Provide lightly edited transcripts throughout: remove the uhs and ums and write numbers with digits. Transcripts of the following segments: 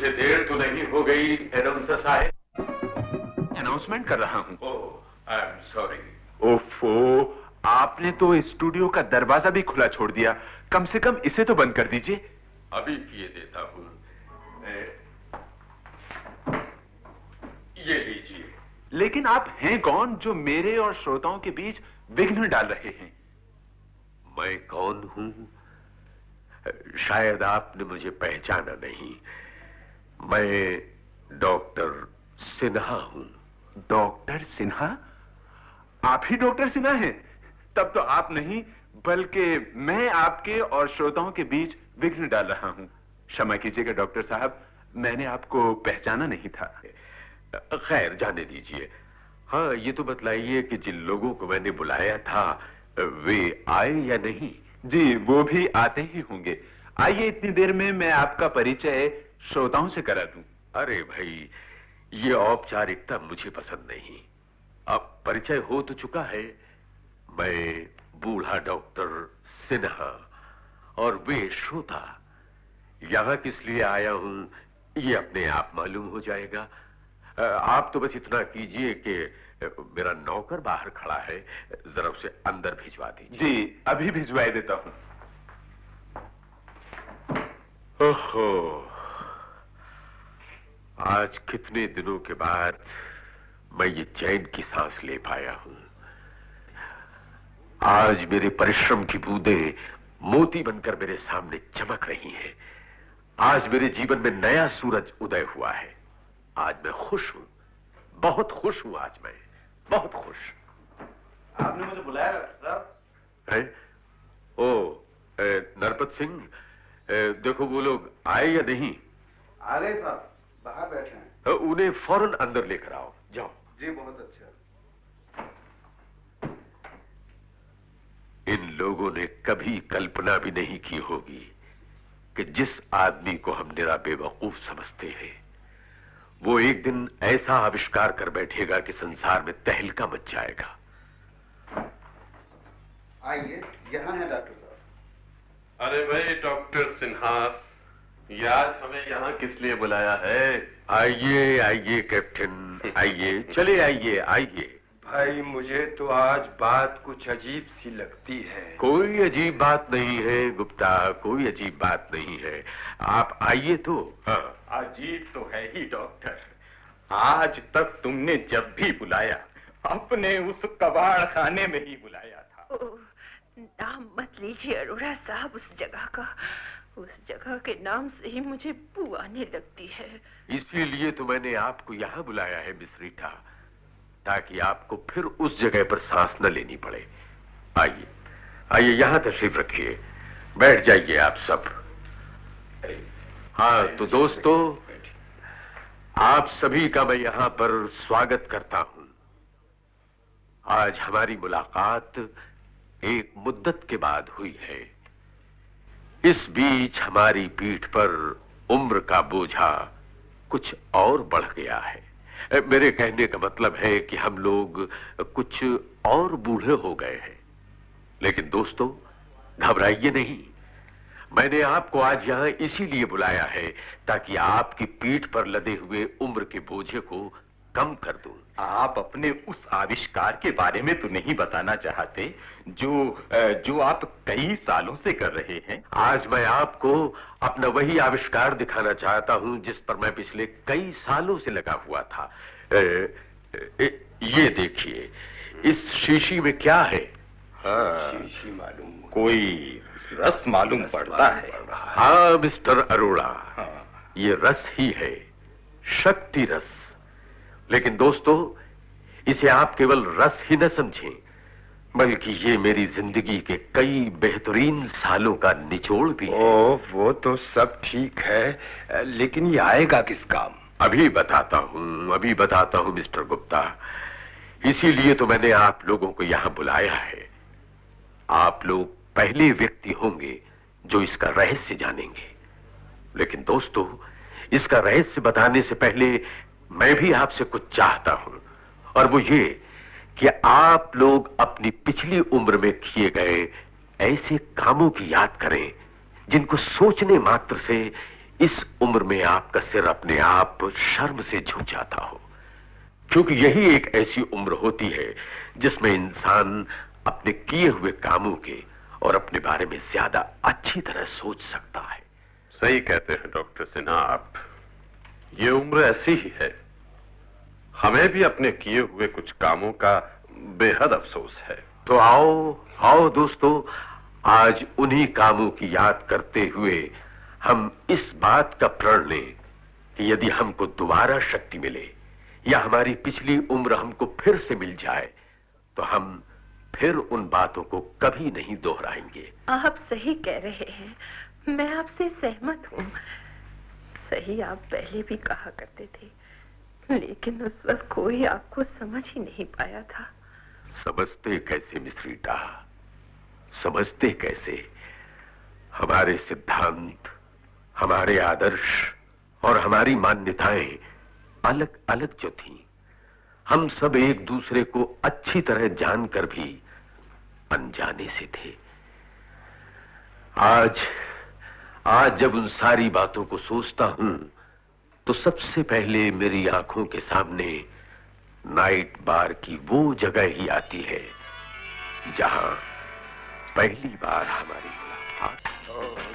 मुझे देर तो नहीं हो गई अनाउंसर साहब? अनाउंसमेंट कर रहा हूँ। ओह, आई एम सॉरी। ओफो, आपने तो स्टूडियो का दरवाजा भी खुला छोड़ दिया। कम से कम इसे तो बंद कर दीजिए। अभी किए देता हूँ। ये लीजिए। लेकिन आप हैं कौन जो मेरे और श्रोताओं के बीच विघ्न डाल रहे हैं? मैं कौन हूं? शायद आपने मुझे पहचाना नहीं। मैं डॉक्टर सिन्हा हूं। डॉक्टर सिन्हा? आप ही डॉक्टर सिन्हा हैं? तब तो आप नहीं बल्कि मैं आपके और श्रोताओं के बीच विघ्न डाल रहा हूं। क्षमा कीजिएगा डॉक्टर साहब, मैंने आपको पहचाना नहीं था। खैर, जाने दीजिए। हाँ, ये तो बतलाइए कि जिन लोगों को मैंने बुलाया था वे आए या नहीं? जी, वो भी आते ही होंगे। आइए, इतनी देर में मैं आपका परिचय श्रोताओं से करा दूं। अरे भाई, ये औपचारिकता मुझे पसंद नहीं। अब परिचय हो तो चुका है। मैं बूढ़ा डॉक्टर सिन्हा और वे श्रोता। यहां किस लिए आया हूं ये अपने आप मालूम हो जाएगा। आप तो बस इतना कीजिए कि मेरा नौकर बाहर खड़ा है, जरा उसे अंदर भिजवा दीजिए। जी, अभी भिजवाई देता हूं। ओहो, आज कितने दिनों के बाद मैं ये चैन की सांस ले पाया हूं। आज मेरे परिश्रम की बूंदें मोती बनकर मेरे सामने चमक रही हैं। आज मेरे जीवन में नया सूरज उदय हुआ है। आज मैं खुश हूं, बहुत खुश हूं। आज मैं बहुत खुश। आपने मुझे बुलाया साहब? है? ओ, नरपत सिंह, देखो वो लोग आए या नहीं? आ गए साहब, बाहर बैठे हैं। उन्हें फौरन अंदर लेकर आओ। जाओ। जी, बहुत अच्छा। इन लोगों ने कभी कल्पना भी नहीं की होगी कि जिस आदमी को हम निरा बेवकूफ समझते हैं वो एक दिन ऐसा आविष्कार कर बैठेगा कि संसार में तहलका मच जाएगा। आइए, यहाँ है डॉक्टर साहब। अरे भाई डॉक्टर सिन्हा, यार हमें यहाँ किस लिए बुलाया है? आइए आइए कैप्टन, आइए, चले आइए आइए। भाई, मुझे तो आज बात कुछ अजीब सी लगती है। कोई अजीब बात नहीं है गुप्ता, कोई अजीब बात नहीं है। आप आइए तो। हाँ, अजीब तो है ही डॉक्टर। आज तक तुमने जब भी बुलाया अपने उस कबाड़ खाने में ही बुलाया था। नाम मत लीजिए अरोड़ा साहब उस जगह का। उस जगह के नाम से ही मुझे बू आने लगती है। इसीलिए तो मैंने आपको यहाँ बुलाया है मिस रीटा, ताकि आपको फिर उस जगह पर सांस न लेनी पड़े। आइए आइए, यहां तशरीफ रखिए, बैठ जाइए आप सब। हाँ तो दोस्तों, आप सभी का मैं यहां पर स्वागत करता हूं। आज हमारी मुलाकात एक मुद्दत के बाद हुई है। इस बीच हमारी पीठ पर उम्र का बोझा कुछ और बढ़ गया है। मेरे कहने का मतलब है कि हम लोग कुछ और बूढ़े हो गए हैं। लेकिन दोस्तों, घबराइए नहीं। मैंने आपको आज यहां इसीलिए बुलाया है ताकि आपकी पीठ पर लदे हुए उम्र के बोझे को कम कर दूं। आप अपने उस आविष्कार के बारे में तो नहीं बताना चाहते जो आप कई सालों से कर रहे हैं? आज मैं आपको अपना वही आविष्कार दिखाना चाहता हूं जिस पर मैं पिछले कई सालों से लगा हुआ था। ये देखिए, इस शीशी में क्या है? हाँ, शीशी मालूम, कोई रस मालूम पड़ता है। हाँ मिस्टर अरोड़ा, हाँ। ये रस ही है, शक्ति रस। लेकिन दोस्तों, इसे आप केवल रस ही न समझें, बल्कि ये मेरी जिंदगी के कई बेहतरीन सालों का निचोड़ भी है। वो तो सब ठीक है, लेकिन ये आएगा किस काम? अभी बताता हूं मिस्टर गुप्ता। इसीलिए तो मैंने आप लोगों को यहां बुलाया है। आप लोग पहले व्यक्ति होंगे जो इसका रहस्य जानेंगे। लेकिन दोस्तों, इसका रहस्य बताने से पहले मैं भी आपसे कुछ चाहता हूं, और वो ये कि आप लोग अपनी पिछली उम्र में किए गए ऐसे कामों की याद करें जिनको सोचने मात्र से इस उम्र में आपका सिर अपने आप शर्म से झुक जाता हो, क्योंकि यही एक ऐसी उम्र होती है जिसमें इंसान अपने किए हुए कामों के और अपने बारे में ज्यादा अच्छी तरह सोच सकता है। सही कहते हैं डॉक्टर सिन्हा आप। ये उम्र ऐसी ही है। हमें भी अपने किए हुए कुछ कामों का बेहद अफसोस है। तो आओ दोस्तों, आज उन्हीं कामों की याद करते हुए हम इस बात का प्रण लें कि यदि हमको दोबारा शक्ति मिले या हमारी पिछली उम्र हमको फिर से मिल जाए तो हम फिर उन बातों को कभी नहीं दोहराएंगे। आप सही कह रहे हैं, मैं आपसे सहमत हूँ। सही आप पहले भी कहा करते थे, लेकिन उस वक्त कोई आपको समझ ही नहीं पाया था। समझते कैसे मिस रीटा, समझते कैसे? हमारे सिद्धांत, हमारे आदर्श और हमारी मान्यताएं अलग अलग जो थीं, हम सब एक दूसरे को अच्छी तरह जानकर भी अनजाने से थे। आज जब उन सारी बातों को सोचता हूं तो सबसे पहले मेरी आंखों के सामने नाइट बार की वो जगह ही आती है जहां पहली बार हमारी मुलाकात।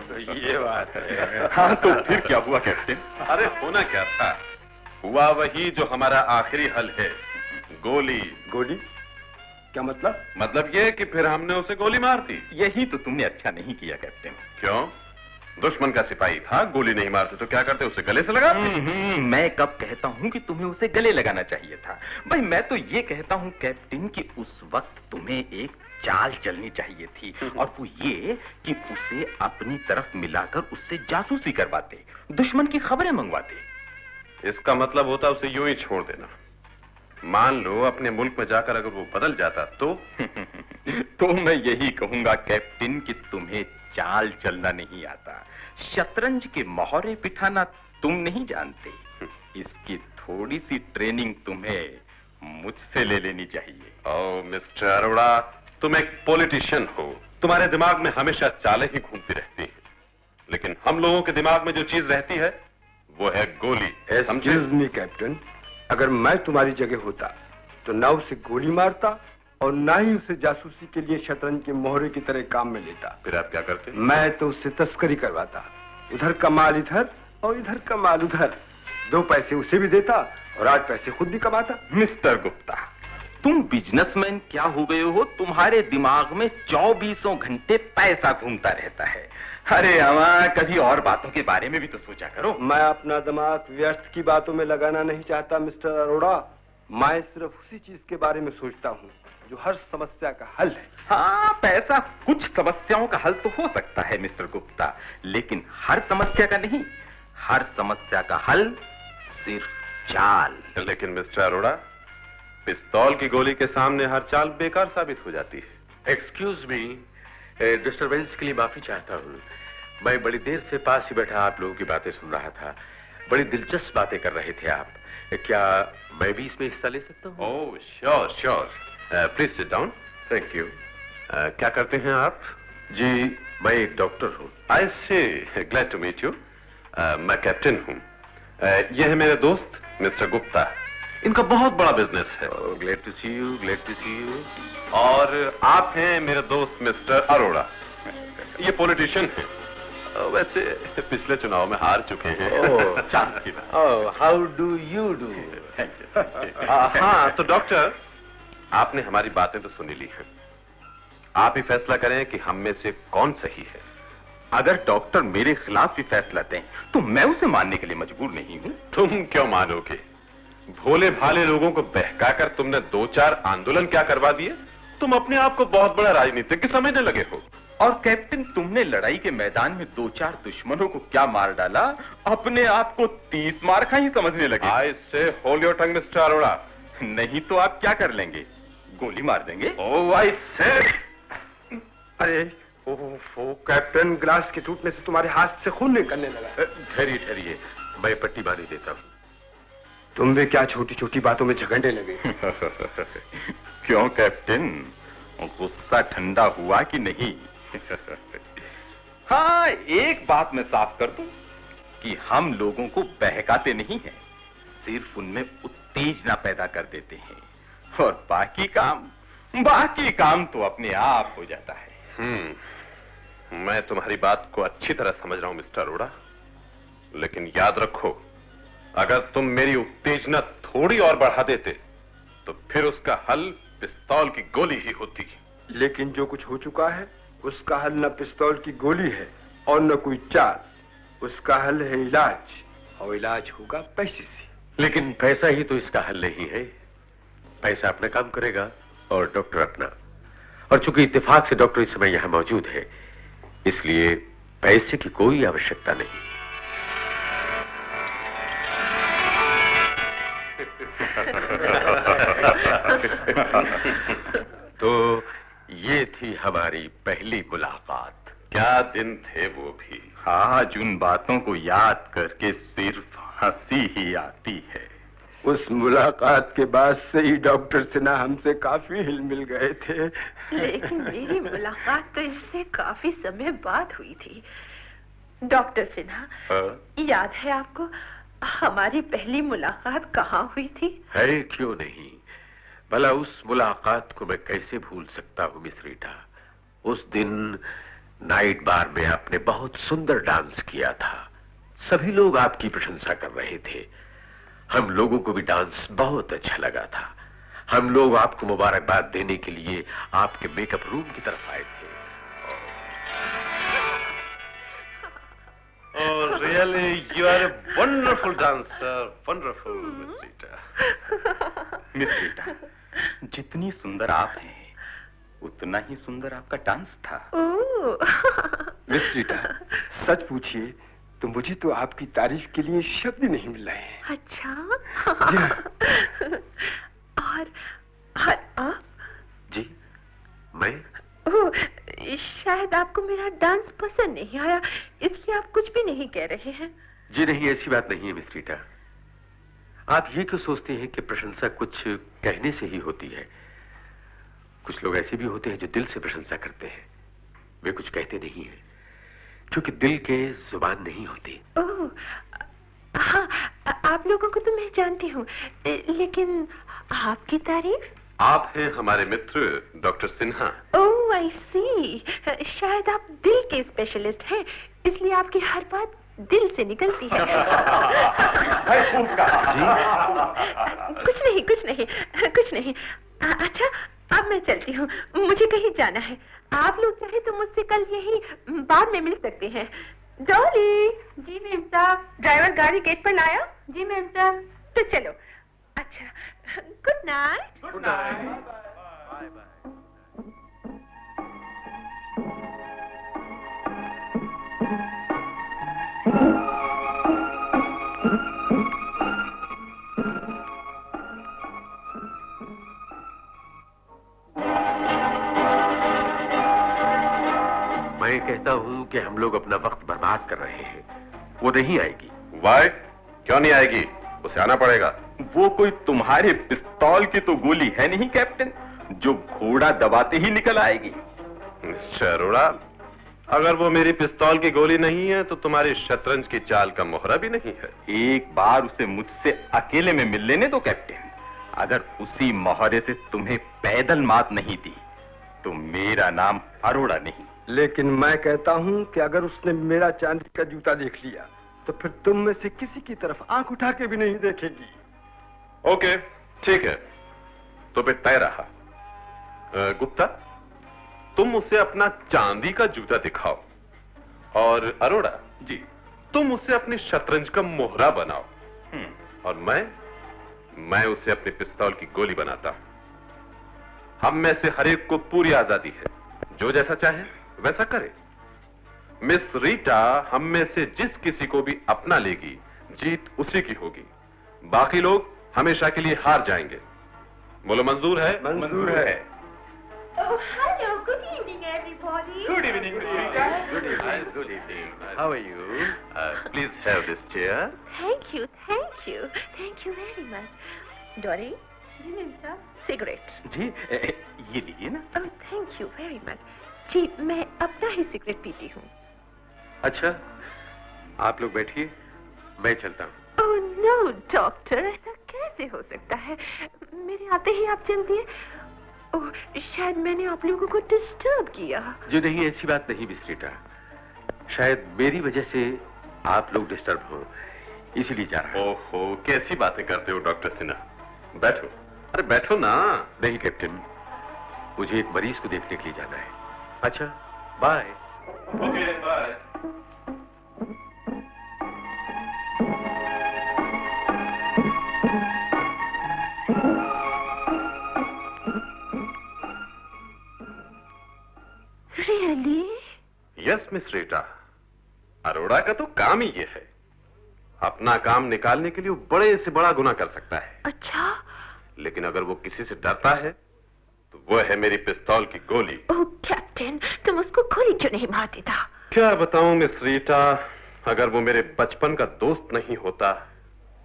तो ये बात है। हाँ, तो फिर क्या हुआ कैप्टन? अरे होना क्या था, हुआ वही जो हमारा आखिरी हल है, गोली। गोली? क्या मतलब? मतलब ये कि फिर हमने उसे गोली मार दी। यही तो तुमने अच्छा नहीं किया कैप्टन। क्यों? दुश्मन का सिपाही था, गोली नहीं मारते तो क्या करते, उसे गले से लगाते? मैं कब कहता हूं कि तुम्हें उसे गले लगाना चाहिए था? भाई मैं तो ये कहता हूं कैप्टन कि उस वक्त तुम्हें एक चाल चलनी चाहिए थी, और वो ये कि उसे अपनी तरफ मिलाकर उससे जासूसी करवाते, दुश्मन की खबरें मंगवाते। इसका मतलब होता उसे यूं ही छोड़ देना। मान लो अपने मुल्क में जाकर अगर वो बदल जाता तो तो मैं यही कहूंगा कैप्टन कि तुम्हें चाल चलना नहीं आता, शतरंज के मोहरे बिठाना तुम नहीं जानते। इसकी थोड़ी सी ट्रेनिंग तुम्हें मुझसे ले लेनी चाहिए। ओ मिस्टर अरोड़ा, तुम एक पॉलिटिशियन हो, तुम्हारे दिमाग में हमेशा चालें ही घूमती रहती हैं, लेकिन हम लोगों के दिमाग में जो चीज रहती है वो है गोली। एक्सक्यूज मी कैप्टन, अगर मैं तुम्हारी जगह होता तो ना उसे गोली मारता और ना ही उसे जासूसी के लिए शतरंज के मोहरे की तरह काम में लेता। फिर आप क्या करते? मैं तो उससे तस्करी करवाता, उधर का माल इधर और इधर का माल उधर, 2 पैसे उसे भी देता और 8 पैसे खुद भी कमाता। मिस्टर गुप्ता, तुम बिजनेसमैन क्या हो गए हो? तुम्हारे दिमाग में 24 घंटे पैसा घूमता रहता है। अरे अमा, कभी और बातों के बारे में भी तो सोचा करो। मैं अपना दिमाग व्यर्थ की बातों में लगाना नहीं चाहता मिस्टर अरोड़ा। मैं सिर्फ उसी चीज के बारे में सोचता हूँ जो हर समस्या का हल है। हाँ, पैसा कुछ समस्याओं का हल तो हो सकता है मिस्टर गुप्ता, लेकिन हर समस्या का नहीं। हर समस्या का हल सिर्फ चाल। लेकिन मिस्टर अरोड़ा, पिस्तौल की गोली के सामने हर चाल बेकार साबित हो जाती है। एक्सक्यूज मी, डिस्टरबेंस के लिए माफी चाहता हूँ। मैं बड़ी देर से पास ही बैठा आप लोगों की बातें सुन रहा था। बड़ी दिलचस्प बातें कर रहे थे आप। क्या मैं भी इसमें हिस्सा ले सकता हूँ? Oh sure sure, please sit down. Thank you. क्या करते हैं आप? जी, मैं एक डॉक्टर हूँ। आई से, ग्लैड टू मीट यू। मैं कैप्टन हूँ। ये है मेरे दोस्त मिस्टर गुप्ता, इनका बहुत बड़ा बिजनेस है। Glad to see you, glad to see you. और आप हैं मेरे दोस्त मिस्टर अरोड़ा, ये पॉलिटिशियन हैं। वैसे पिछले चुनाव में हार चुके हैं। चांस की बात। How do you do? हाँ, तो डॉक्टर, आपने हमारी बातें तो सुनी ली हैं। आप ही फैसला करें कि हम में से कौन सही है। अगर डॉक्टर मेरे खिलाफ भी फैसला दें तो मैं उसे मानने के लिए मजबूर नहीं हूँ। तुम क्यों मानोगे? भोले भाले लोगों को बहकाकर तुमने 2-4 आंदोलन क्या करवा दिए। तुम अपने आप को बहुत बड़ा राजनीतिज्ञ समझने लगे हो। और कैप्टन, तुमने लड़ाई के मैदान में 2-4 दुश्मनों को क्या मार डाला, अपने आप को 30 मार्का ही समझने लगे। आई से hold your tongue mister Arora. नहीं तो आप क्या कर लेंगे? गोली मार देंगे। ओह आई से। अरे ओ कैप्टन, ग्लास के टूटने से तुम्हारे हाथ से खून निकलने लगा। ठहरिए, मैं पट्टी बांध देता हूँ। तुम भी क्या छोटी छोटी बातों में झगड़ने लगे? क्यों कैप्टन, गुस्सा ठंडा हुआ कि नहीं? हाँ, एक बात मैं साफ कर दूं, कि हम लोगों को बहकाते नहीं हैं, सिर्फ उनमें उत्तेजना पैदा कर देते हैं और बाकी काम तो अपने आप हो जाता है। मैं तुम्हारी बात को अच्छी तरह समझ रहा हूं मिस्टर अरोड़ा, लेकिन याद रखो, अगर तुम मेरी उत्तेजना थोड़ी और बढ़ा देते तो फिर उसका हल पिस्तौल की गोली ही होती। लेकिन जो कुछ हो चुका है उसका हल न पिस्तौल की गोली है और न कोई चाल, उसका हल है इलाज, और इलाज होगा पैसे से। लेकिन पैसा ही तो इसका हल नहीं है। पैसा अपना काम करेगा और डॉक्टर अपना, और चूंकि इत्तेफाक से डॉक्टर इस समय यहां मौजूद है, इसलिए पैसे की कोई आवश्यकता नहीं। तो ये थी हमारी पहली मुलाकात। क्या दिन थे वो भी। आज उन बातों को याद करके सिर्फ हंसी ही आती है। उस मुलाकात के बाद से ही डॉक्टर सिन्हा हमसे काफी हिल मिल गए थे। लेकिन मेरी मुलाकात तो इससे काफी समय बाद हुई थी। डॉक्टर सिन्हा, याद है आपको हमारी पहली मुलाकात कहाँ हुई थी? है क्यों नहीं, भला उस मुलाकात को मैं कैसे भूल सकता हूँ मिस रीटा। उस दिन नाइट बार में आपने बहुत सुंदर डांस किया था। सभी लोग आपकी प्रशंसा कर रहे थे। हम लोगों को भी डांस बहुत अच्छा लगा था। हम लोग आपको मुबारकबाद देने के लिए आपके मेकअप रूम की तरफ आए थे। Oh, really, you are a wonderful dancer, wonderful, Miss Rita. Miss Rita, जितनी सुंदर आप हैं, उतना ही सुंदर आपका डांस था। मिस रीटा, सच पूछिए तो मुझे तो आपकी तारीफ के लिए शब्द नहीं मिल रहे हैं। अच्छा? जी हाँ। और आप? जी, मैं? शायद आपको मेरा डांस पसंद नहीं आया, इसलिए आप कुछ भी नहीं कह रहे हैं। जी नहीं, ऐसी बात नहीं है मिस रीटा। आप ये क्यों सोचते हैं कि प्रशंसा कुछ कहने से ही होती है? कुछ लोग ऐसे भी होते हैं जो दिल से प्रशंसा करते हैं। वे कुछ कहते नहीं हैं, क्योंकि दिल के जुबान नहीं होती। ओह, हाँ, आप लोगों को तो मैं जानती हूँ, लेकिन आपकी तारीफ? आप हैं हमारे मित्र डॉक्टर सिन्हा। ओह, आई सी। शायद आप दिल के स्पेशलिस्ट हैं, इसलिए आपकी हर बात दिल से निकलती है। कुछ नहीं। अच्छा, अब मैं चलती हूँ, मुझे कहीं जाना है। आप लोग चाहे तो मुझसे कल यही बाद में मिल सकते हैं। डॉली। जी मैम साहब। ड्राइवर गाड़ी गेट पर लाया? जी मैम साहब। तो चलो। अच्छा, good night. Good night. Bye bye. मैं कहता हूँ कि हम लोग अपना वक्त बर्बाद कर रहे हैं। वो नहीं आएगी। वाई? क्यों नहीं आएगी? उसे आना पड़ेगा। वो कोई तुम्हारे पिस्तौल की तो गोली है नहीं कैप्टन, जो घोड़ा दबाते ही निकल आएगी। मिस्टर अरोड़ा, अगर वो मेरी पिस्तौल की गोली नहीं है तो तुम्हारी शतरंज की चाल का मोहरा भी नहीं है। एक बार उसे मुझसे अकेले में मिल लेने दो कैप्टन। अगर उसी मोहरे से तुम्हें पैदल मात नहीं दी तो मेरा नाम अरोड़ा नहीं। लेकिन मैं कहता हूँ कि अगर उसने मेरा चांदी का जूता देख लिया तो फिर तुम में से किसी की तरफ आंख उठा के भी नहीं देखेगी। ओके, ठीक है, तो फिर तय रहा। गुप्ता, तुम उसे अपना चांदी का जूता दिखाओ, और अरोड़ा जी, तुम उसे अपनी शतरंज का मोहरा बनाओ, और मैं उसे अपनी पिस्तौल की गोली बनाता हूं। हम में से हर एक को पूरी आजादी है, जो जैसा चाहे वैसा करे। मिस रीटा हम में से जिस किसी को भी अपना लेगी, जीत उसी की होगी। बाकी लोग हमेशा के लिए हार जाएंगे। बोलो, मंजूर है? मंजूर है। Oh, hello. Good evening, everybody. Good evening, Miss Rita. Good evening. Good evening. How are you? Please have this chair. Thank you very much. Dory? जी मैम साहब। सिगरेट? जी, ये लीजिए ना। Oh, thank you very much. जी, मैं अपना ही cigarette पीती हूँ। अच्छा, आप लोग बैठिए, मैं चलता हूँ। ओह नो डॉक्टर, ऐसा कैसे हो सकता है? मेरे आते ही आप चल दिए। ओह, शायद मैंने आप लोगों को डिस्टर्ब किया। जो नहीं, ऐसी बात नहीं मिस रीटा। शायद मेरी वजह से आप लोग डिस्टर्ब हो, इसीलिए जा रहा हूं। ओहो, कैसी बातें करते हो डॉक्टर सिन्हा। बैठो, अरे बैठो ना। नहीं कैप्टन, मुझे एक मरीज को देखने के लिए जाना है। अच्छा, bye. Okay, bye. Really? Yes miss Rita, Arora का तो काम ही ये है। अपना काम निकालने के लिए वो बड़े से बड़ा गुनाह कर सकता है। अच्छा? लेकिन अगर वो किसी से डरता है तो वो है मेरी पिस्तौल की गोली। ओह कैप्टन, तुम उसको गोली क्यों नहीं मार देता? क्या बताऊं मिस रीटा, अगर वो मेरे बचपन का दोस्त नहीं होता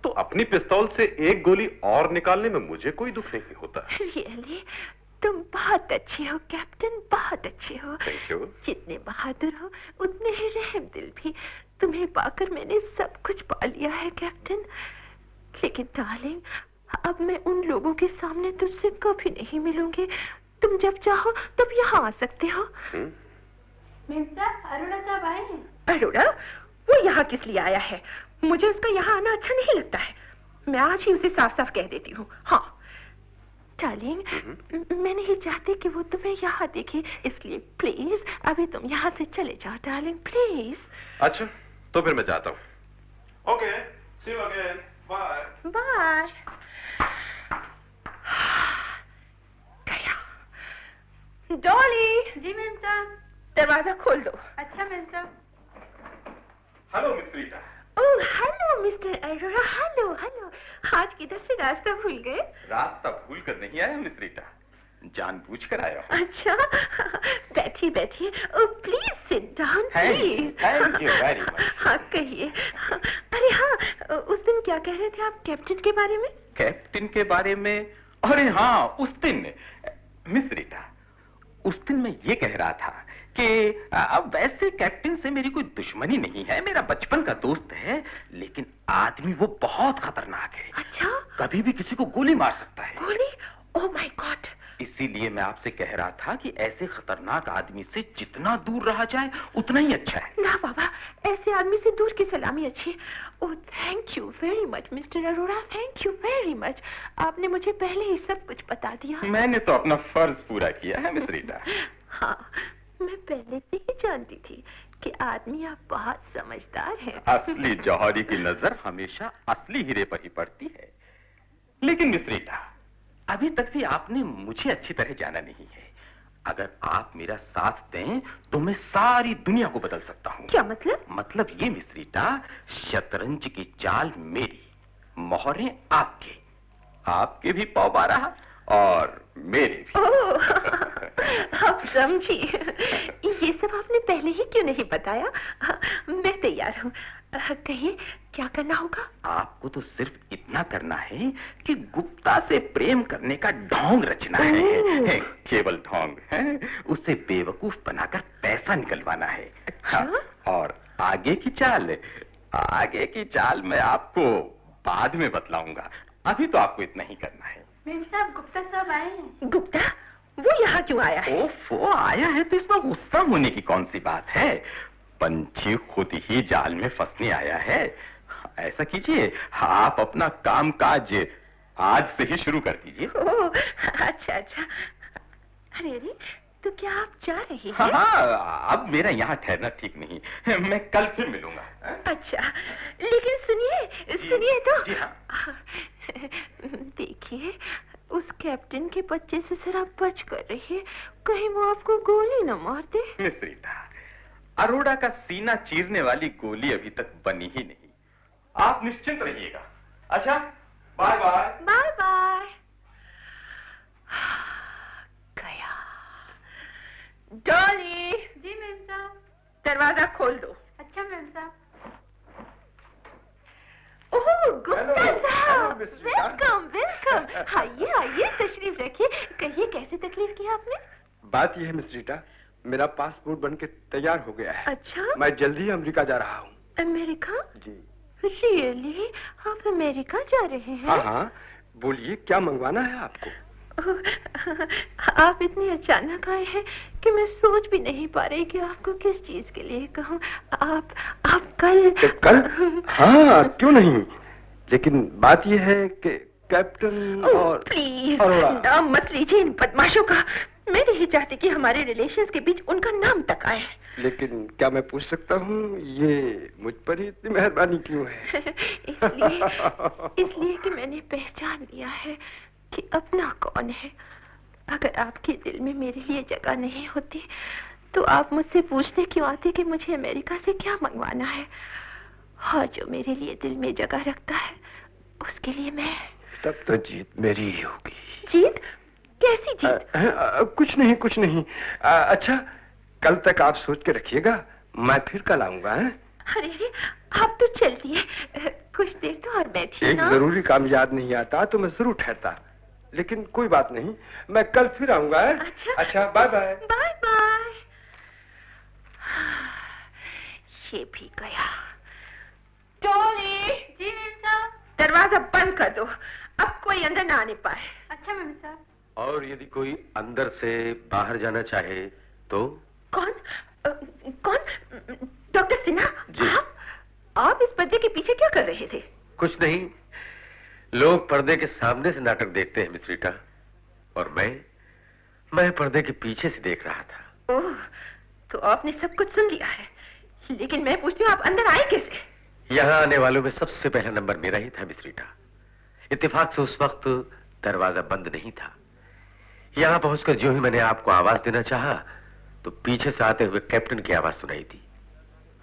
तो अपनी पिस्तौल से एक गोली और निकालने में मुझे कोई दुख नहीं होता। Really? तुम बहुत अच्छे हो कैप्टन, बहुत अच्छे हो। Thank you. जितने बहादुर हो उतने ही रहम दिल भी। तुम्हें पाकर मैंने सब कुछ पा लिया है कैप्टन। लेकिन डार्लिंग, अब मैं उन लोगों के सामने तुझसे कभी नहीं मिलूंगी। तुम जब चाहो तब यहाँ आ सकते हो। मिस्टर, अरोड़ा साहब आए हैं। अरोड़ा? वो यहाँ किस लिए आया है? मुझे उसका यहाँ आना अच्छा नहीं लगता है। मैं आज ही उसे साफ साफ कह देती हूँ। हाँ डार्लिंग, मैं नहीं चाहती कि वो तुम्हें यहाँ देखे, इसलिए प्लीज अभी तुम यहाँ से चले जाओ डार्लिंग, प्लीज। अच्छा, तो फिर मैं जाता हूँ। Okay, see you again, bye. Bye. गया। डॉली। जी मैम साहब। दरवाजा खोल दो। अच्छा मैम साहब। Hello miss Rita. Oh hello mister Arora, hello hello. आज किधर से रास्ता भूल गए? रास्ता भूल कर नहीं आया मिस रीटा, जानबूझकर आया हूं। अच्छा, बैठिए बैठिए। Oh please sit down please. Thank you very much. हाँ कहिए। अरे हाँ, उस दिन क्या कह रहे थे आप कैप्टन के बारे में? कैप्टन के बारे में? अरे हाँ, उस दिन मिस रीटा, उस दिन मैं ये कह रहा था कि अब वैसे कैप्टन से मेरी कोई दुश्मनी नहीं है, मेरा बचपन का दोस्त है, लेकिन आदमी वो बहुत खतरनाक है। अच्छा? कभी भी किसी को गोली मार सकता है। गोली? Oh my God. इसीलिए मैं आपसे कह रहा था कि ऐसे खतरनाक आदमी से जितना दूर रहा जाए उतना ही अच्छा है। ना बाबा, ऐसे आदमी से दूर की सलामी अच्छी। Oh thank you very much mister Arora, thank you very much. आपने मुझे पहले ही सब कुछ बता दिया। मैंने तो अपना फर्ज पूरा किया है मिस रीटा। हाँ, मैं पहले से ही जानती थी कि आदमी आप बहुत समझदार हैं। असली जौहरी की नजर हमेशा असली हीरे पर ही पड़ती है। लेकिन मिस रीटा, अभी तक भी आपने मुझे अच्छी तरह जाना नहीं है। अगर आप मेरा साथ दें तो मैं सारी दुनिया को बदल सकता हूँ। क्या मतलब? मतलब ये मिस रीटा, शतरंज की चाल मेरी, मोहरे आपके, आपके भी पौ 12 और मेरे भी। ओह, अब समझी। ये सब आपने पहले ही क्यों नहीं बताया? मैं तैयार हूँ। कहिए क्या करना होगा? आपको तो सिर्फ इतना करना है कि गुप्ता से प्रेम करने का ढोंग रचना है, केवल ढोंग है। उसे बेवकूफ बनाकर पैसा निकलवाना है। हाँ, और आगे की चाल मैं आपको बाद में बतलाऊंगा। अभी तो आपको इतना ही करना है। मैम साहब, गुप्ता साहब आए हैं। गुप्ता? वो यहाँ क्यों आया है? ओफो, आया है तो इसमें गुस्सा होने की कौन सी बात है? पंछी खुद ही जाल में फंसने आया है। ऐसा कीजिए, आप अपना काम काज आज से ही शुरू कर दीजिए। ओह, अच्छा अच्छा। अरे तो क्या आप जा रहे हैं? हाँ, अब मेरा यहाँ ठहरना ठीक नहीं, मैं कल फिर मिलूंगा। अच्छा, लेकिन सुनिए तो। जी हाँ। देखिए, उस कैप्टन के बच्चे से जरा बच कर रहिए, कहीं वो आपको गोली न मार दे। मिस रीटा, अरोड़ा का सीना चीरने वाली गोली अभी तक बनी ही नहीं। आप निश्चिंत रहिएगा। अच्छा, बाय बाय। Bye bye. गया। डॉली। जी मैम साहब। दरवाजा खोल दो। अच्छा मैम साहब। ओह गुप्ता साहब, मिस रीटा। Welcome welcome. आइए आइए, तशरीफ रखिए। कहिए कैसे तकलीफ की आपने? बात यह है मिस रीटा, मेरा पासपोर्ट बनके तैयार हो गया है। अच्छा? मैं जल्दी ही अमेरिका जा रहा हूँ। अमेरिका? जी। रियली? आप अमेरिका जा रहे हैं? हाँ हाँ, बोलिए क्या मंगवाना है आपको? आप इतने अचानक आए हैं कि मैं सोच भी नहीं पा रही कि आपको किस चीज के लिए कहूँ। आप कल? कल? हाँ, क्यों नहीं, लेकिन बात यह है कि कैप्टन और प्लीज नाम मत लीजिए इन बदमाशों का। मैं नहीं चाहती कि हमारे रिलेशंस के बीच उनका नाम तक आए। लेकिन क्या मैं पूछ सकता हूँ ये मुझ पर ही इतनी मेहरबानी क्यों है? इसलिए कि मैंने पहचान लिया है कि अपना कौन है। अगर आपके दिल में मेरे लिए जगह नहीं होती तो आप मुझसे पूछने क्यों आते कि मुझे अमेरिका से क्या मंगवाना है। और जो मेरे लिए दिल में जगह रखता है उसके लिए मैं। तब तो जीत मेरी ही होगी। जीत? कैसी जीत? कुछ नहीं कुछ नहीं। अच्छा, कल तक आप सोच के रखिएगा, मैं फिर कल आऊंगा। अरे आप तो चल दिए, कुछ देर तो और बैठिए ना। एक जरूरी काम याद नहीं आता तो मैं जरूर ठहरता, लेकिन कोई बात नहीं, मैं कल फिर आऊंगा। अच्छा, बाय बाय। Bye bye. ये भी गया। टोली। जी मैम साहब। दरवाजा बंद कर दो, अब कोई अंदर ना आने पाए। अच्छा मैम साहब। और यदि कोई अंदर से बाहर जाना चाहे तो? कौन? डॉक्टर सिन्हा? जी। आप इस पर्दे के पीछे क्या कर रहे थे? कुछ नहीं, लोग पर्दे के सामने से नाटक देखते हैं मिस रीटा, और मैं पर्दे के पीछे से देख रहा था। ओह, तो आपने सब कुछ सुन लिया है, लेकिन मैं पूछती हूँ आप अंदर आए कैसे? यहाँ आने वालों में सबसे पहला नंबर मेरा ही था मिस रीटा। इत्तेफाक से उस वक्त दरवाजा बंद नहीं था। यहाँ पहुंचकर जो ही मैंने आपको आवाज देना चाहा तो पीछे से आते हुए कैप्टन की आवाज सुनाई दी।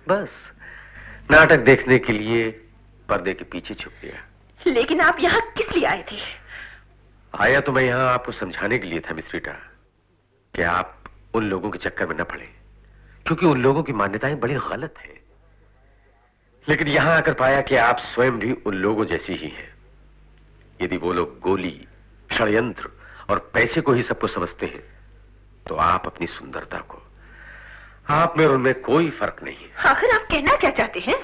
बस नाटक देखने के लिए पर्दे के पीछे छुप गया। लेकिन आप यहाँ किस लिए आए थे? आया तो मैं यहाँ आपको समझाने के लिए था मिस रीटा कि आप उन लोगों के चक्कर में न पड़े, क्योंकि उन लोगों की मान्यताएं बड़ी गलत हैं। लेकिन यहां आकर पाया कि आप स्वयं भी उन लोगों जैसी ही हैं। यदि वो लोग गोली, षड्यंत्र और पैसे को ही सबको समझते हैं तो आप अपनी सुंदरता को, आप में और उनमें कोई फर्क नहीं है। आखिर आप कहना क्या चाहते हैं?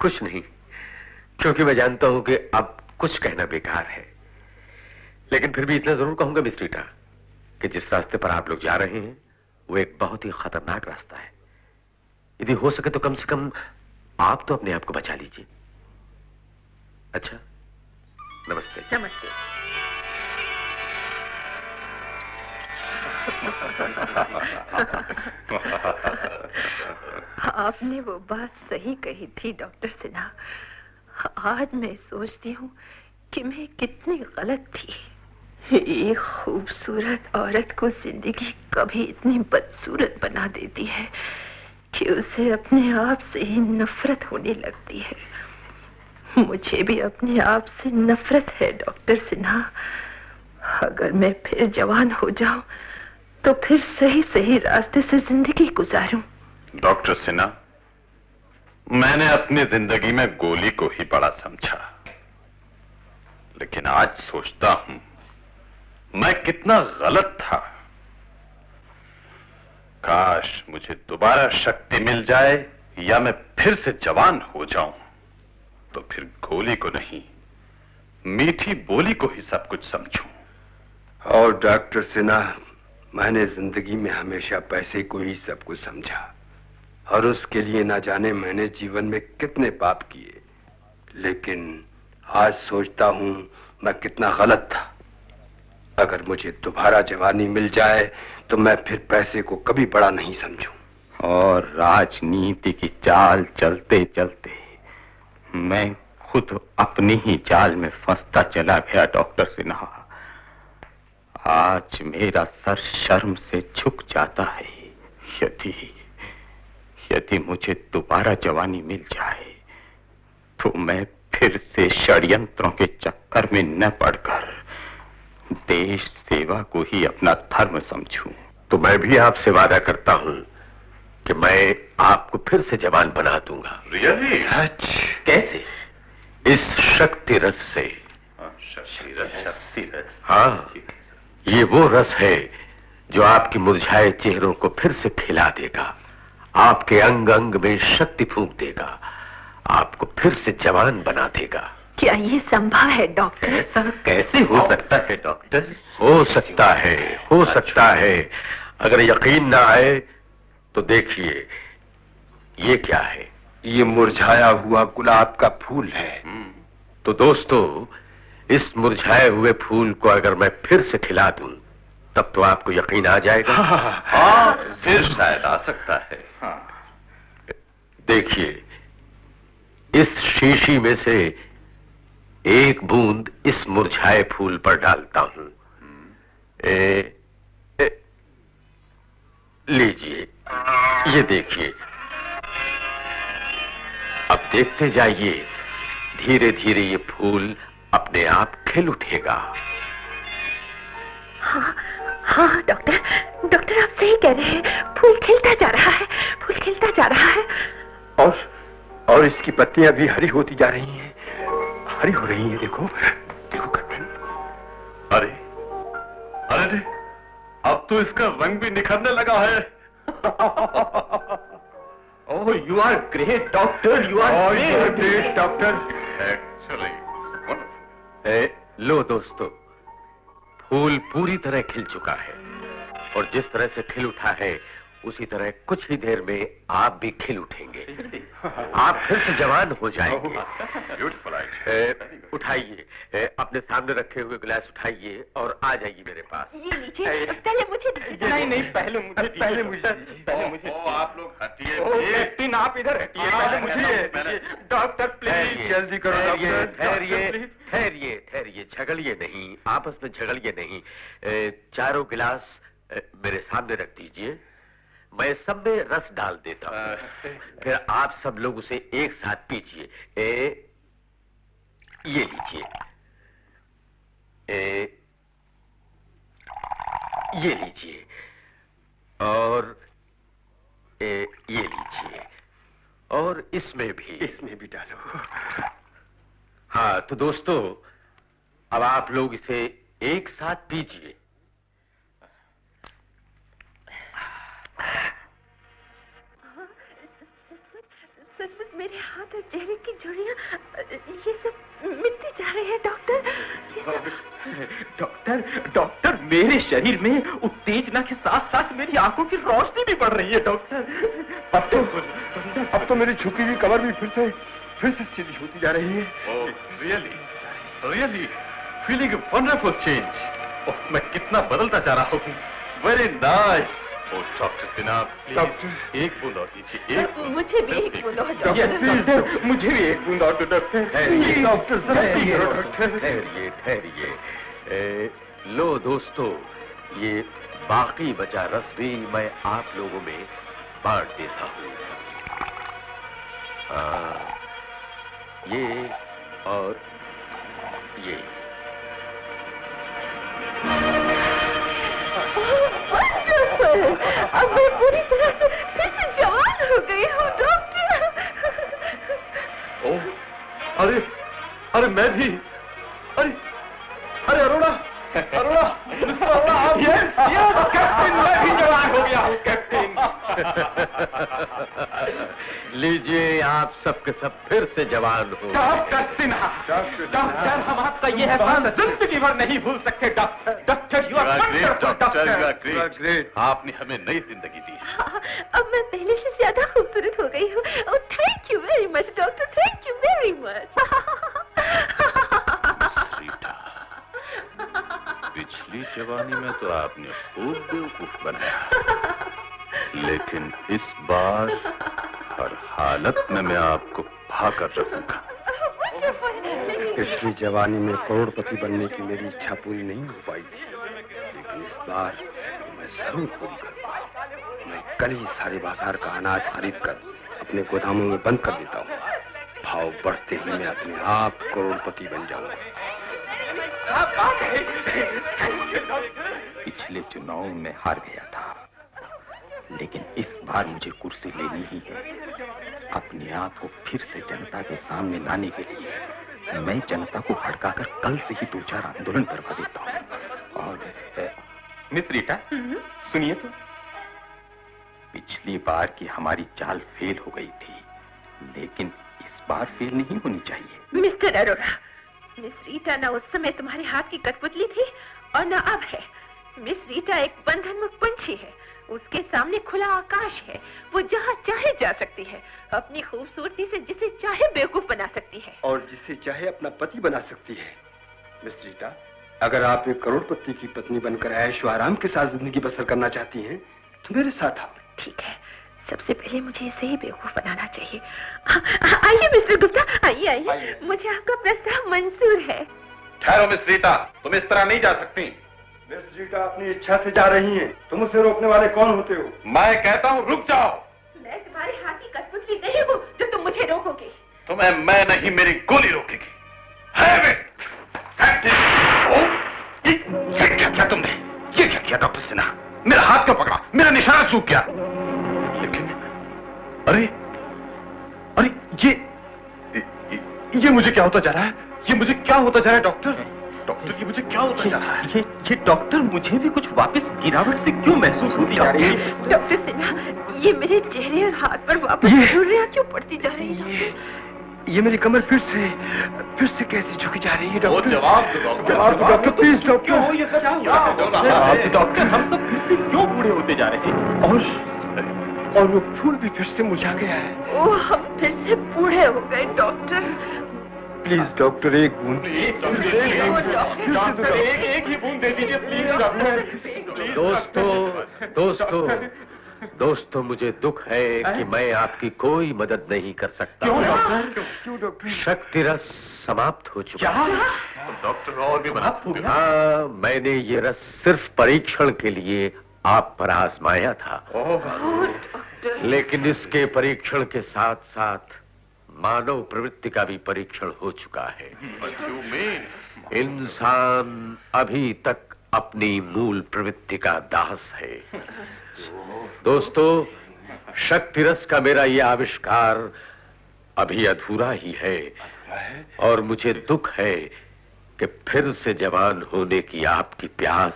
कुछ नहीं, क्योंकि मैं जानता हूं कि अब कुछ कहना बेकार है। लेकिन फिर भी इतना जरूर कहूंगा मिस रीटा कि जिस रास्ते पर आप लोग जा रहे हैं वो एक बहुत ही खतरनाक रास्ता है। यदि हो सके तो कम से कम आप तो अपने आप को बचा लीजिए। अच्छा, नमस्ते। नमस्ते। आपने वो बात सही कही थी डॉक्टर सिन्हा। आज मैं सोचती हूँ कि मैं कितनी गलत थी। एक खूबसूरत औरत को जिंदगी कभी इतनी बदसूरत बना देती है कि उसे अपने आप से ही नफरत होने लगती है। मुझे भी अपने आप से नफरत है डॉक्टर सिन्हा। अगर मैं फिर जवान हो जाऊं तो फिर सही सही रास्ते से जिंदगी गुजारूं। डॉक्टर सिन्हा, मैंने अपनी जिंदगी में गोली को ही बड़ा समझा, लेकिन आज सोचता हूं मैं कितना गलत था। काश मुझे दोबारा शक्ति मिल जाए या मैं फिर से जवान हो जाऊं तो फिर गोली को नहीं, मीठी बोली को ही सब कुछ समझूं। और डॉक्टर सिन्हा, मैंने जिंदगी में हमेशा पैसे को ही सब कुछ समझा, और उसके लिए ना जाने मैंने जीवन में कितने पाप किए। लेकिन आज सोचता हूं मैं कितना गलत था। अगर मुझे दोबारा जवानी मिल जाए तो मैं फिर पैसे को कभी बड़ा नहीं समझूं। और राजनीति की चाल चलते चलते मैं खुद अपनी ही जाल में फंसता चला गया डॉक्टर सिन्हा। आज मेरा सर शर्म से झुक जाता है। यदि मुझे दोबारा जवानी मिल जाए तो मैं फिर से षड्यंत्रों के चक्कर में न पड़कर देश सेवा को ही अपना धर्म समझूं। तो मैं भी आपसे वादा करता हूं कि मैं आपको फिर से जवान बना दूंगा। रियली? सच? कैसे? इस शक्ति रस से। शक्ति रस? हाँ, ये वो रस है जो आपके मुरझाए चेहरों को फिर से खिला देगा, आपके अंग अंग में शक्ति फूंक देगा, आपको फिर से जवान बना देगा। क्या ये संभव है डॉक्टर? ऐसा कैसे हो सकता है डॉक्टर? हो सकता है, हो सकता है। अगर यकीन ना आए तो देखिए, ये क्या है? ये मुरझाया हुआ गुलाब का फूल है। तो दोस्तों, इस मुरझाए हुए फूल को अगर मैं फिर से खिला दूं, तब तो आपको यकीन आ जाएगा। हाँ, फिर शायद आ सकता है। देखिए, इस शीशी में से एक बूंद इस मुरझाए फूल पर डालता हूं। लीजिए, ये देखिए। अब देखते जाइए, धीरे धीरे ये फूल अपने आप खिल उठेगा। हाँ हाँ डॉक्टर, डॉक्टर आप सही कह रहे हैं। फूल खिलता जा रहा है, फूल खिलता जा रहा है। और इसकी पत्तियां भी हरी होती जा रही हैं, हरी हो रही हैं। देखो देखो कैप्टन। अरे अरे, अब तो इसका रंग भी निखरने लगा है। Oh, you are great doctor, you are great doctor. Actually लो दोस्तों, फूल पूरी तरह खिल चुका है, और जिस तरह से खिल उठा है उसी तरह कुछ ही देर में आप भी खिल उठेंगे। आप फिर से जवान हो जाएंगे। ब्यूटीफुल। उठाइए, अपने सामने रखे हुए गिलास उठाइए और आ जाइए मेरे पास। ये लीजिए, पहले मुझे दीजिए। नहीं, पहले मुझे। आप लोग हटिए। कैप्टन आप इधर हटिए, पहले मुझे। डॉक्टर प्लीज जल्दी करो डॉक्टर। ठहरिए, झगड़िए नहीं, आपस में झगड़िए नहीं। चारों गिलास मेरे सामने रख दीजिए, मैं सब में रस डाल देता हूं, फिर आप सब लोग उसे एक साथ पीजिए। ये लीजिए, ये लीजिए, और ये लीजिए, और इसमें भी डालो। हाँ, तो दोस्तों, अब आप लोग इसे एक साथ पीजिए। सचमुच मेरे हाथ और चेहरे की झुर्रियां ये सब मिटती जा रही है डॉक्टर। डॉक्टर, मेरे शरीर में उत्तेजना के साथ साथ मेरी आंखों की रोशनी भी बढ़ रही है डॉक्टर। अब तो मेरी झुकी हुई कमर भी फिर से सीधी होती जा रही है। Really feeling a wonderful change. मैं कितना बदलता जा रहा हूँ। Very nice. Doctor Sinha, please एक बूंद और दीजिए। मुझे भी एक बूंद और दो। डॉक्टर, मुझे भी एक बूंद और दो डॉक्टर। ठहरिए। लो दोस्तों, ये बाकी बचा रस भी मैं आप लोगों में बांट देता हूँ। ये और ये। अब मैं पूरी तरह से फिर से जवान हो गई हूँ डॉक्टर। अरे मैं भी। अरे अरोड़ा, यस, कैप्टन, मैं भी जवान हो गया हूँ कैप्टन। लीजिए, आप सब के सब फिर से जवान हो। डॉक्टर सिन्हा, डॉक्टर, हम आपका ये एहसान जिंदगी भर नहीं भूल सकते doctor, you are wonderful doctor. आपने हमें नई जिंदगी दी। अब मैं पहले से ज्यादा खूबसूरत हो गई हूँ। Thank you very much doctor, thank you very much. पिछली जवानी में तो आपने खूब बेवकूफ बनाया, लेकिन इस बार हर हालत में मैं आपको भाकर रखूंगा। पिछली जवानी में करोड़पति बनने की मेरी इच्छा पूरी नहीं हो पाई थी, लेकिन इस बार मैं जरूर पूरी करूंगा। मैं कल ही सारे बाजार का अनाज खरीद कर अपने गोदामों में बंद कर देता हूँ। भाव बढ़ते ही मैं अपने आप करोड़पति बन जाऊंगा। पिछले चुनाव में हार गया था, लेकिन इस बार मुझे कुर्सी लेनी ही है। अपने आप को फिर से जनता के सामने लाने के लिए मैं जनता को भड़काकर कल से ही 2-4 आंदोलन करवा देता हूँ। और मिस रीटा, सुनिए तो, पिछली बार की हमारी चाल फेल हो गई थी, लेकिन इस बार फेल नहीं होनी चाहिए। मिस्टर अरोरा, मिस रीटा ना उस समय तुम्हारे हाथ की कठपुतली थी और ना अब है। मिस रीटा एक बंधनमुक्त पंछी है, उसके सामने खुला आकाश है, वो जहाँ चाहे जा सकती है, अपनी खूबसूरती से जिसे चाहे बेवकूफ बना सकती है और जिसे चाहे अपना पति बना सकती है। मिस रीटा, अगर आप एक करोड़पति की पत्नी बनकर ऐश व आराम के साथ जिंदगी बसर करना चाहती हैं, तो मेरे साथ आओ। ठीक है, सबसे पहले मुझे इसे ही बेवकूफ बनाना चाहिए। आइए मिस्टर गुप्ता, आइए आइए, मुझे आपका प्रस्ताव मंजूर है। ठहरो मिस रीटा, तुम इस तरह नहीं जा सकती। मिस रीटा अपनी इच्छा से जा रही हैं, तुम उसे रोकने वाले कौन होते हो? मैं कहता हूँ रुक जाओ। मैं तुम्हारे हाथ की कठपुतली नहीं हूँ जो तुम मुझे रोकोगे। तुम्हें मैं नहीं, मेरी गोली रोकेगी। ये क्या किया तुमने? ये क्या किया डॉक्टर सिन्हा? मेरा हाथ क्यों पकड़ा? मेरा निशाना चूक गया। लेकिन अरे अरे ये मुझे क्या होता जा रहा है? ये मुझे क्या होता जा रहा है डॉक्टर? डॉक्टर, ये मुझे क्या होता जा रहा है? ये डॉक्टर, मुझे भी कुछ वापस गिरावट से क्यों महसूस होती जा रही है? डॉक्टर सिन्हा, ये मेरे चेहरे और हाथ पर वापस झुर्रियां क्यों पड़ती जा रही है? ये मेरी कमर फिर से कैसे झुकी जा रही है डॉक्टर? वो जवाब दो डॉक्टर, प्लीज डॉक्टर। क्यों ये सब क्या? डॉक्टर, हम सब फिर से क्यों बूढ़े होते जा रहे हैं? और वो फूल भी फिर से मुरझा गया है। ओ, हम फिर से बूढ़े हो गए डॉक्टर। प्लीज डॉक्टर, एक बूंद। डॉक्टर, एक ही बूंद दे दीजिए प्लीज डॉक्टर। दोस्तों, मुझे दुख है कि मैं आपकी कोई मदद नहीं कर सकता। क्यों डॉक्टर? शक्ति रस समाप्त हो चुका है। डॉक्टर, और भी मदद हो गया? हाँ, मैंने ये रस सिर्फ परीक्षण के लिए आप पर आजमाया था, लेकिन इसके परीक्षण के साथ साथ मानव प्रवृत्ति का भी परीक्षण हो चुका है। इंसान अभी तक अपनी मूल प्रवृत्ति का दास है। दोस्तों, शक्ति रस का मेरा यह आविष्कार अभी अधूरा ही है और मुझे दुख है कि फिर से जवान होने की आपकी प्यास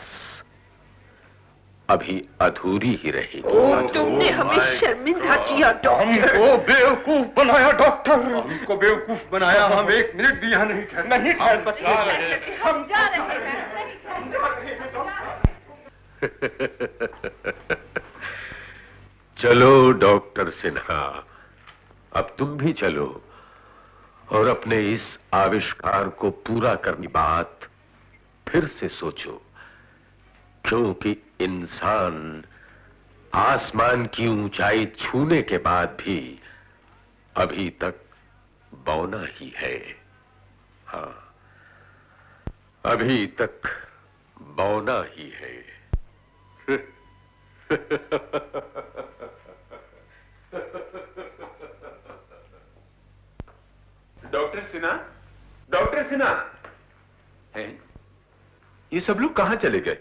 अभी अधूरी ही रहेगी। ओ, तुमने हमें शर्मिंदा किया डॉक्टर। हमको बेवकूफ बनाया डॉक्टर। हमको बेवकूफ बनाया। हम एक मिनट भी यहाँ नहीं ठहर सकते। हम जा रहे हैं। चलो डॉक्टर सिन्हा, अब तुम भी चलो और अपने इस आविष्कार को पूरा करने की बात फिर से सोचो, क्योंकि इंसान आसमान की ऊंचाई छूने के बाद भी अभी तक बौना ही है। हाँ, अभी तक बौना ही है। डॉक्टर सिन्हा हैं? ये सब लोग कहां चले गए?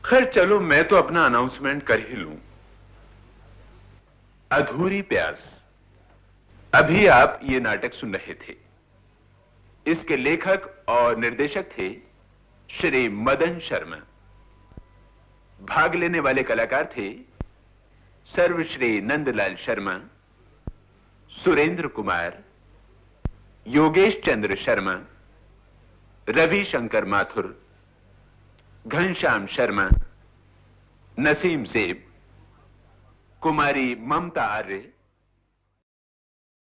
खैर चलो, मैं तो अपना अनाउंसमेंट कर ही लूं। अधूरी प्यास। अभी आप ये नाटक सुन रहे थे। इसके लेखक और निर्देशक थे श्री मदन शर्मा। भाग लेने वाले कलाकार थे सर्वश्री नंदलाल शर्मा, सुरेंद्र कुमार, योगेश चंद्र शर्मा, रवि शंकर माथुर, घनश्याम शर्मा, नसीम जेब, कुमारी ममता आर्य,